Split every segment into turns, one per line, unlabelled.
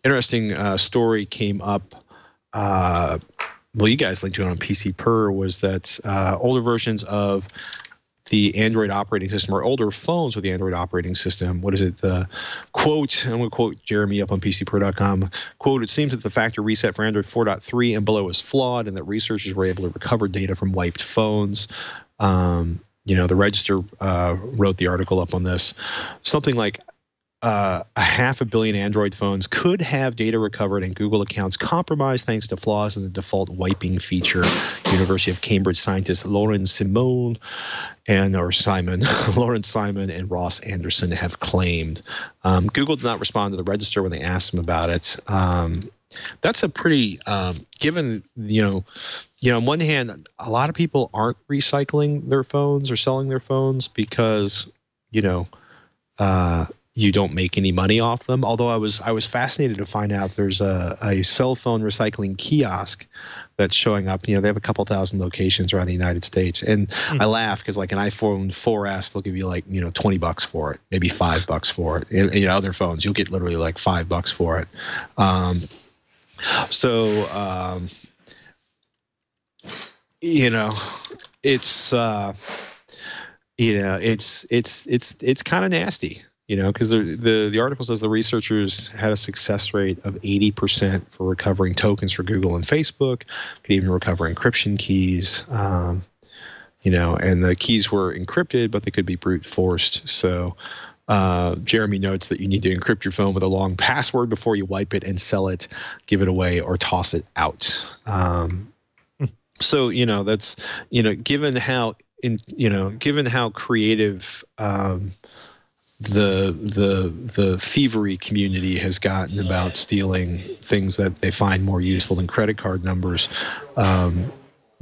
interesting story came up. Well, you guys linked to it on PC Per, was that older versions of the Android operating system, or older phones with the Android operating system. What is it? The quote, I'm going to quote Jeremy up on PCPro.com. Quote, it seems that the factory reset for Android 4.3 and below is flawed, and that researchers were able to recover data from wiped phones. The Register wrote the article up on this. Something like 500 million Android phones could have data recovered and Google accounts compromised thanks to flaws in the default wiping feature. University of Cambridge scientists Lawrence Simon and Ross Anderson have claimed. Google did not respond to the Register when they asked them about it. That's a pretty, given, on one hand, a lot of people aren't recycling their phones or selling their phones because, you don't make any money off them. Although I was fascinated to find out there's a cell phone recycling kiosk that's showing up. They have a couple thousand locations around the United States. And I laugh because like an iPhone 4S, they'll give you like, $20 for it, maybe $5 for it. And, other phones, you'll get literally like $5 for it. It's kind of nasty. Because the article says the researchers had a success rate of 80% for recovering tokens for Google and Facebook, could even recover encryption keys, and the keys were encrypted, but they could be brute forced. So Jeremy notes that you need to encrypt your phone with a long password before you wipe it and sell it, give it away, or toss it out. So, that's, given how creative the thievery community has gotten about stealing things that they find more useful than credit card numbers.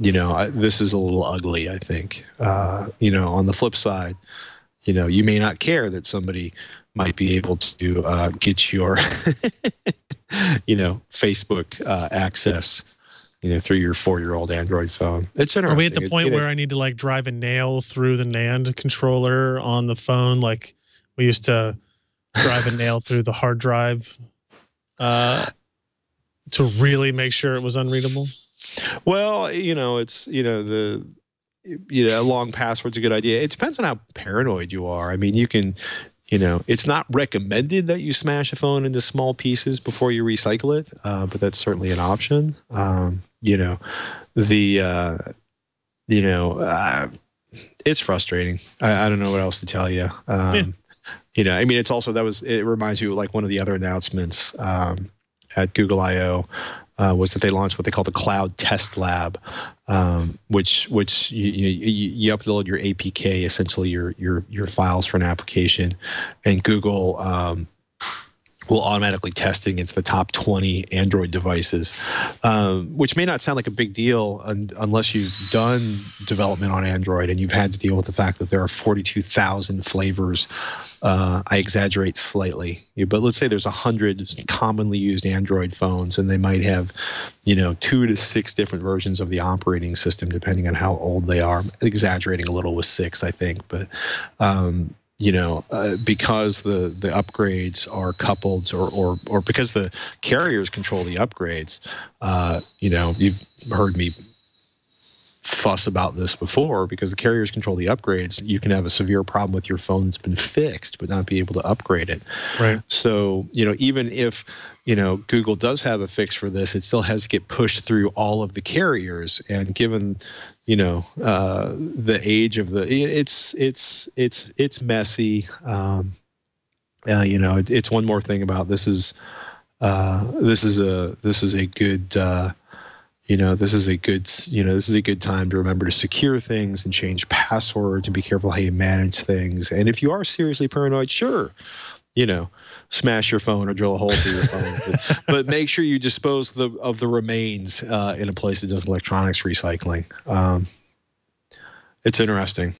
This is a little ugly, I think. On the flip side, you may not care that somebody might be able to get your, Facebook access, through your 4-year-old Android phone. It's interesting.
Are we at the point where I need to like drive a nail through the NAND controller on the phone? Like, we used to drive a nail through the hard drive to really make sure it was unreadable.
Well, it's a long password's a good idea. It depends on how paranoid you are. I mean, you can, it's not recommended that you smash a phone into small pieces before you recycle it, but that's certainly an option. It's frustrating. I don't know what else to tell you. It's also, it reminds you of like one of the other announcements at Google I/O was that they launched what they call the Cloud Test Lab, which you upload your APK, essentially your files for an application, and Google will automatically test against the top 20 Android devices, which may not sound like a big deal unless you've done development on Android and you've had to deal with the fact that there are 42,000 flavors. I exaggerate slightly, but let's say there's 100 commonly used Android phones, and they might have, 2 to 6 different versions of the operating system, depending on how old they are. I'm exaggerating a little with 6, I think, but because the upgrades are coupled, or because the carriers control the upgrades, you've heard me fuss about this before, because the carriers control the upgrades. You can have a severe problem with your phone that's been fixed but not be able to upgrade it.
Right.
So, even if, Google does have a fix for this, it still has to get pushed through all of the carriers. And given, the age of it's messy. It's one more thing about this is a good, this is a good time to remember to secure things and change passwords and be careful how you manage things. And if you are seriously paranoid, sure, smash your phone or drill a hole through your phone, but make sure you dispose of the remains in a place that does electronics recycling. It's interesting.